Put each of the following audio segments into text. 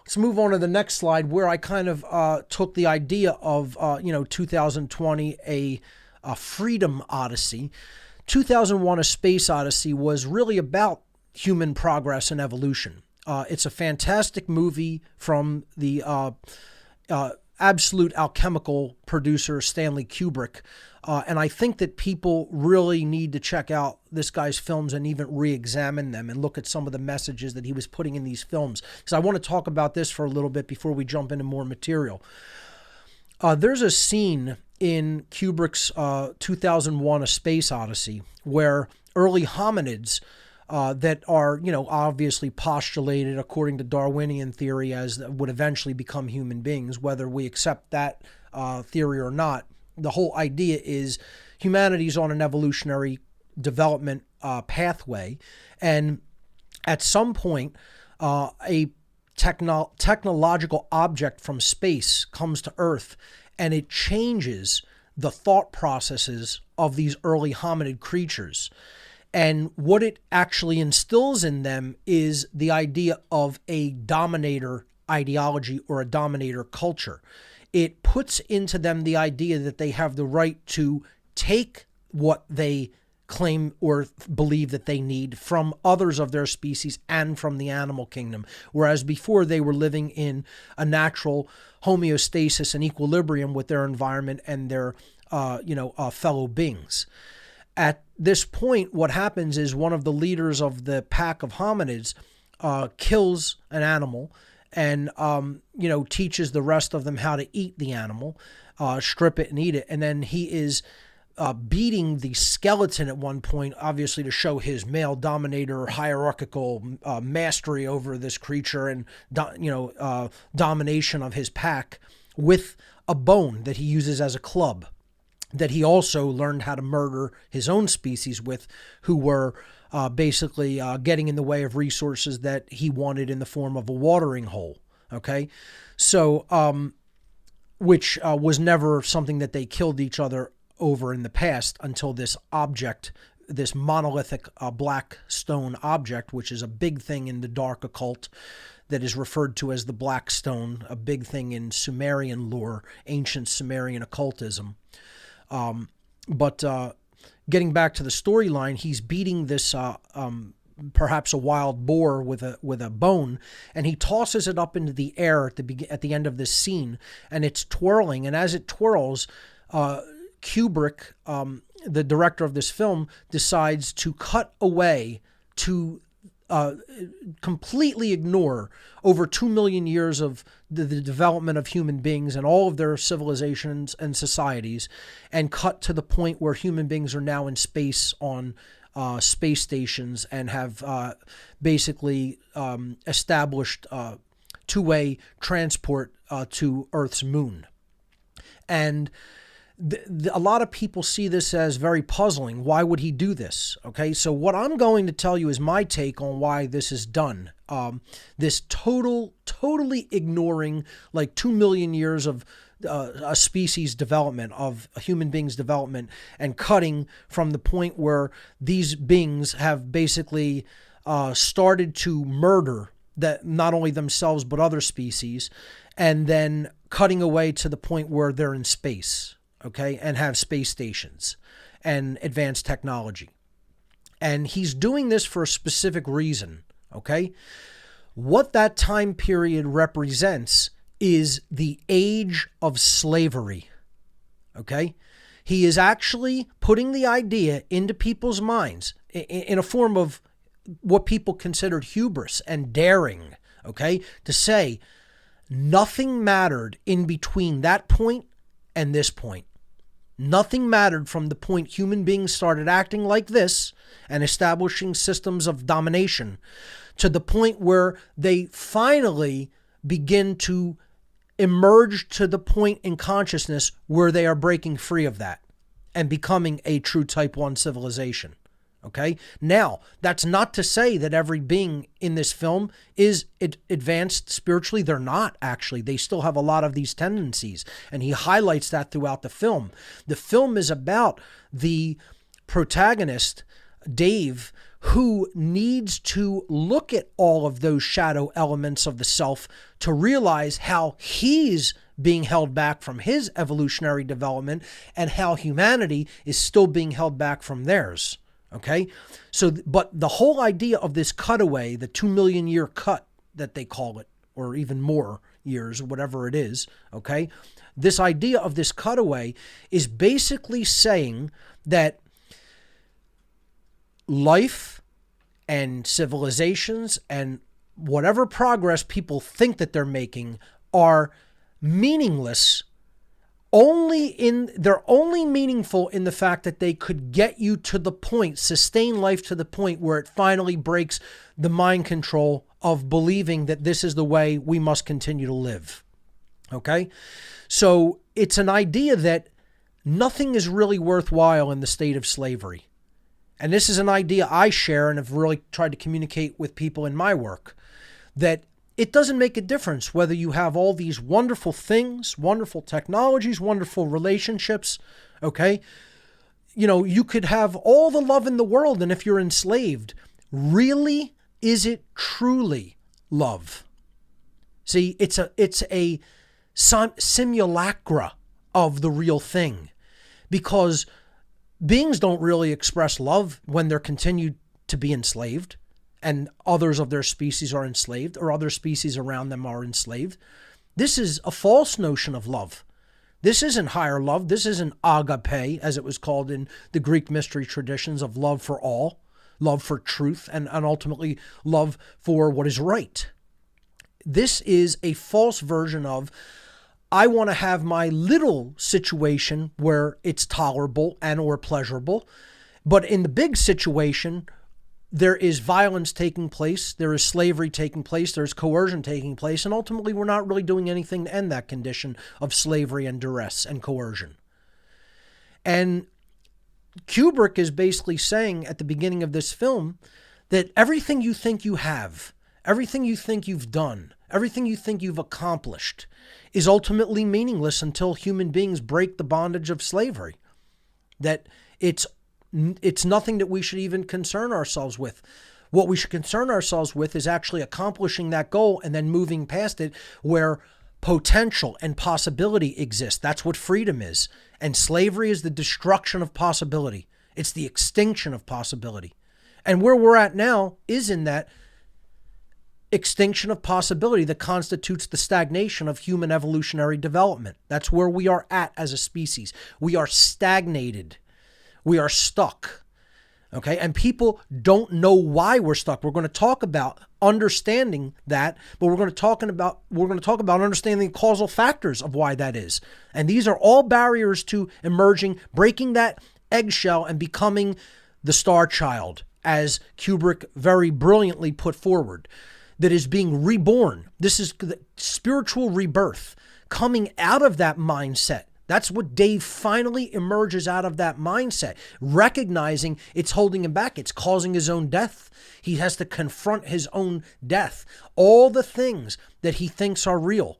Let's move on to the next slide, where I kind of took the idea of 2020, a freedom odyssey. 2001: A Space Odyssey was really about human progress and evolution. It's a fantastic movie from the absolute alchemical producer Stanley Kubrick. And I think that people really need to check out this guy's films and even re-examine them and look at some of the messages that he was putting in these films. Because I want to talk about this for a little bit before we jump into more material. There's a scene in Kubrick's 2001: A Space Odyssey where early hominids that are, obviously postulated according to Darwinian theory as would eventually become human beings, whether we accept that theory or not. The whole idea is humanity's on an evolutionary development pathway, and at some point, a technological object from space comes to Earth, and it changes the thought processes of these early hominid creatures. And what it actually instills in them is the idea of a dominator ideology or a dominator culture. It puts into them the idea that they have the right to take what they claim or believe that they need from others of their species and from the animal kingdom, whereas before they were living in a natural homeostasis and equilibrium with their environment and their fellow beings. At this point, what happens is one of the leaders of the pack of hominids kills an animal and, teaches the rest of them how to eat the animal, strip it and eat it. And then he is beating the skeleton at one point, obviously to show his male dominator hierarchical mastery over this creature and, domination of his pack with a bone that he uses as a club, that he also learned how to murder his own species with, who were basically getting in the way of resources that he wanted in the form of a watering hole. Okay. So, which was never something that they killed each other over in the past until this object, this monolithic black stone object, which is a big thing in the dark occult that is referred to as the Black Stone, a big thing in Sumerian lore, ancient Sumerian occultism. But getting back to the storyline, he's beating this perhaps a wild boar with a bone, and he tosses it up into the air at the end of this scene, and it's twirling. And as it twirls, Kubrick, the director of this film, decides to cut away to completely ignore over 2 million years of the development of human beings and all of their civilizations and societies, and cut to the point where human beings are now in space on space stations and have basically established two-way transport to Earth's moon. And a lot of people see this as very puzzling. Why would he do this? Okay, so what I'm going to tell you is my take on why this is done. This totally ignoring like 2 million years of a species development, of a human being's development, and cutting from the point where these beings have basically started to murder that not only themselves but other species, and then cutting away to the point where they're in space. Okay, and have space stations and advanced technology. And he's doing this for a specific reason, okay? What that time period represents is the age of slavery, okay? He is actually putting the idea into people's minds in a form of what people considered hubris and daring, okay? To say nothing mattered in between that point and this point. Nothing mattered from the point human beings started acting like this and establishing systems of domination to the point where they finally begin to emerge to the point in consciousness where they are breaking free of that and becoming a true Type 1 civilization. Okay? Now, that's not to say that every being in this film is advanced spiritually. They're not, actually. They still have a lot of these tendencies, and he highlights that throughout the film. The film is about the protagonist, Dave, who needs to look at all of those shadow elements of the self to realize how he's being held back from his evolutionary development and how humanity is still being held back from theirs. Okay? So, but the whole idea of this cutaway, the 2 million year cut that they call it, or even more years, whatever it is, okay? This idea of this cutaway is basically saying that life and civilizations and whatever progress people think that they're making are meaningless. They're only meaningful in the fact that they could get you to the point, sustain life to the point where it finally breaks the mind control of believing that this is the way we must continue to live. Okay? So it's an idea that nothing is really worthwhile in the state of slavery. And this is an idea I share and have really tried to communicate with people in my work, that it doesn't make a difference whether you have all these wonderful things, wonderful technologies, wonderful relationships, okay? You know, you could have all the love in the world, and if you're enslaved, really, is it truly love? See, it's a simulacra of the real thing, because beings don't really express love when they're continued to be enslaved and others of their species are enslaved or other species around them are enslaved. This is a false notion of love. This isn't higher love. This isn't agape, as it was called in the Greek mystery traditions, of love for all, love for truth, and ultimately love for what is right. This is a false version of, I want to have my little situation where it's tolerable and or pleasurable, but in the big situation, there is violence taking place, there is slavery taking place, there's coercion taking place, and ultimately we're not really doing anything to end that condition of slavery and duress and coercion. And Kubrick is basically saying at the beginning of this film that everything you think you have, everything you think you've done, everything you think you've accomplished is ultimately meaningless until human beings break the bondage of slavery. That it's nothing that we should even concern ourselves with. What we should concern ourselves with is actually accomplishing that goal and then moving past it where potential and possibility exist. That's what freedom is. And slavery is the destruction of possibility. It's the extinction of possibility. And where we're at now is in that extinction of possibility that constitutes the stagnation of human evolutionary development. That's where we are at as a species. We are stagnated. We are stuck. Okay? And people don't know why we're stuck. We're going to talk about understanding that, but we're going to talk about understanding the causal factors of why that is. And these are all barriers to emerging, breaking that eggshell and becoming the star child, as Kubrick very brilliantly put forward, that is being reborn. This is the spiritual rebirth, coming out of that mindset. That's what Dave finally emerges out of, that mindset, recognizing it's holding him back. It's causing his own death. He has to confront his own death. All the things that he thinks are real,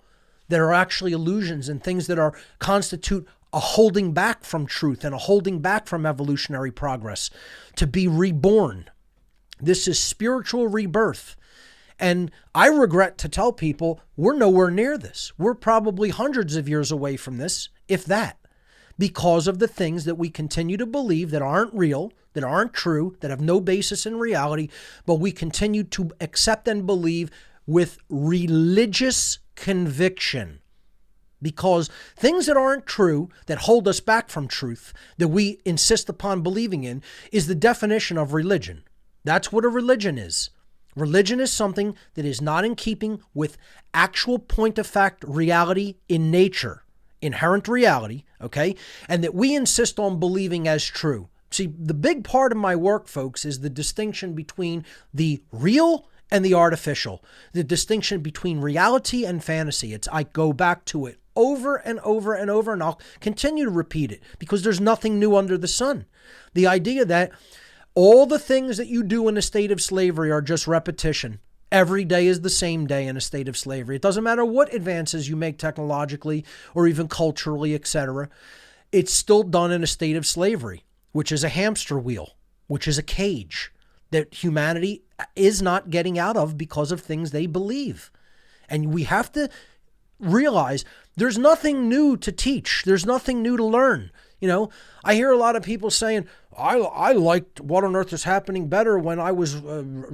that are actually illusions and things that are constitute a holding back from truth and a holding back from evolutionary progress, to be reborn. This is spiritual rebirth. And I regret to tell people we're nowhere near this. We're probably hundreds of years away from this, if that, because of the things that we continue to believe that aren't real, that aren't true, that have no basis in reality, but we continue to accept and believe with religious conviction. Because things that aren't true, that hold us back from truth, that we insist upon believing in, is the definition of religion. That's what a religion is. Religion is something that is not in keeping with actual point of fact reality in nature, inherent reality, okay? And that we insist on believing as true. See, the big part of my work, folks, is the distinction between the real and the artificial, the distinction between reality and fantasy. I go back to it over and over and over, and I'll continue to repeat it because there's nothing new under the sun. The idea that all the things that you do in a state of slavery are just repetition. Every day is the same day in a state of slavery. It doesn't matter what advances you make technologically or even culturally, etc. It's still done in a state of slavery, which is a hamster wheel, which is a cage. that humanity is not getting out of because of things they believe. And we have to realize there's nothing new to teach. There's nothing new to learn. You know, I hear a lot of people saying, I liked What on Earth is Happening better when I was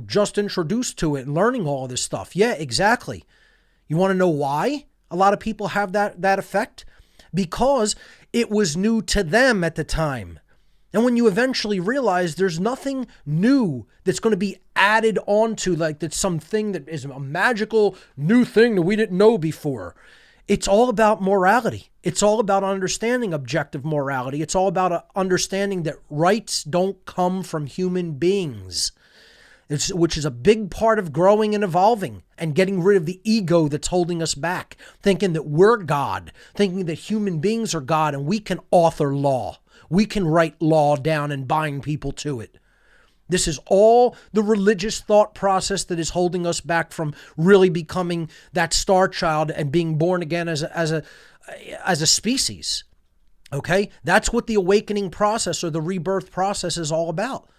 just introduced to it and learning all of this stuff. Yeah, exactly. You want to know why a lot of people have that effect? Because it was new to them at the time. And when you eventually realize there's nothing new that's going to be added onto, like that's something that is a magical new thing that we didn't know before. It's all about morality. It's all about understanding objective morality. It's all about understanding that rights don't come from human beings, which is a big part of growing and evolving and getting rid of the ego that's holding us back, thinking that we're God, thinking that human beings are God and we can author law. We can write law down and bind people to it. This is all the religious thought process that is holding us back from really becoming that star child and being born again as a species. Okay? That's what the awakening process or the rebirth process is all about.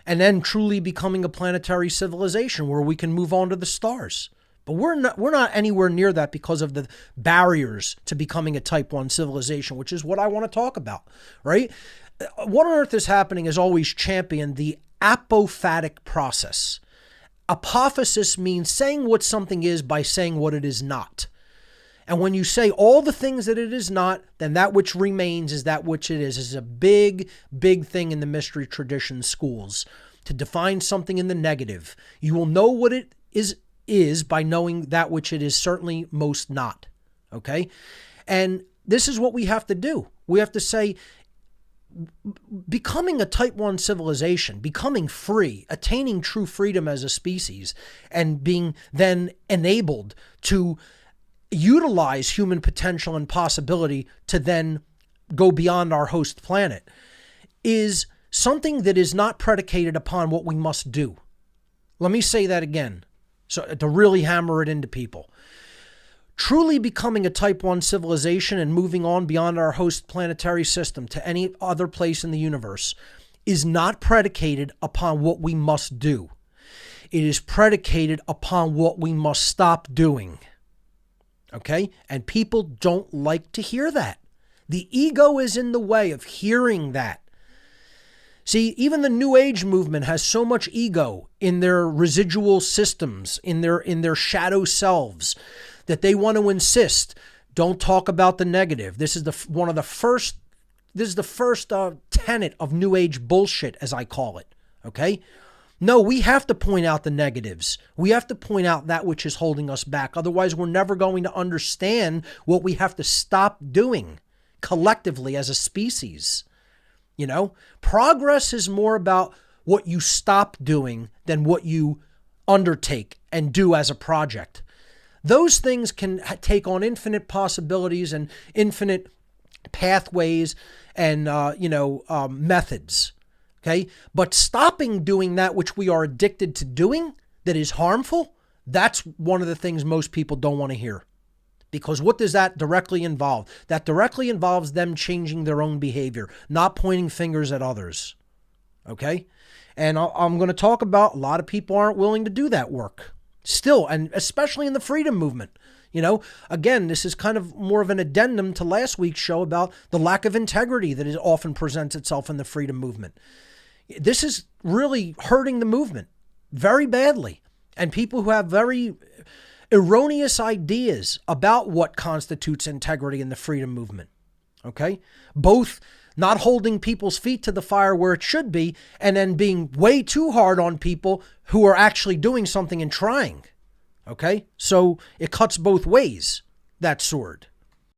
And then truly becoming a planetary civilization where we can move on to the stars. But we're not anywhere near that because of the barriers to becoming a type 1 civilization, which is what I want to talk about, right? What on Earth is Happening has always championed the apophatic process. Apophasis means saying what something is by saying what it is not. And when you say all the things that it is not, then that which remains is that which it is. This is a big, big thing in the mystery tradition schools. To define something in the negative, you will know what it is by knowing that which it is certainly most not. Okay? And this is what we have to do. We have to say, becoming a type 1 civilization, becoming free, attaining true freedom as a species, and being then enabled to utilize human potential and possibility to then go beyond our host planet is something that is not predicated upon what we must do. Let me say that again, so to really hammer it into people. Truly becoming a type 1 civilization and moving on beyond our host planetary system to any other place in the universe is not predicated upon what we must do. It is predicated upon what we must stop doing. Okay? And people don't like to hear that. The ego is in the way of hearing that. See, even the New Age movement has so much ego in their residual systems, in their shadow selves, that they want to insist, don't talk about the negative. This is the first tenet of New Age bullshit, as I call it. Okay? No, we have to point out the negatives. We have to point out that which is holding us back. Otherwise, we're never going to understand what we have to stop doing collectively as a species. You know, progress is more about what you stop doing than what you undertake and do as a project. Those things can take on infinite possibilities and infinite pathways and, methods. Okay. But stopping doing that which we are addicted to doing that is harmful, that's one of the things most people don't want to hear. Because what does that directly involve? That directly involves them changing their own behavior, not pointing fingers at others. Okay? And I'm going to talk about a lot of people aren't willing to do that work still, and especially in the freedom movement. You know, again, this is kind of more of an addendum to last week's show about the lack of integrity that is often presents itself in the freedom movement. This is really hurting the movement very badly. And people who have very erroneous ideas about what constitutes integrity in the freedom movement. Okay? Both not holding people's feet to the fire where it should be, and then being way too hard on people who are actually doing something and trying. Okay? So it cuts both ways, that sword.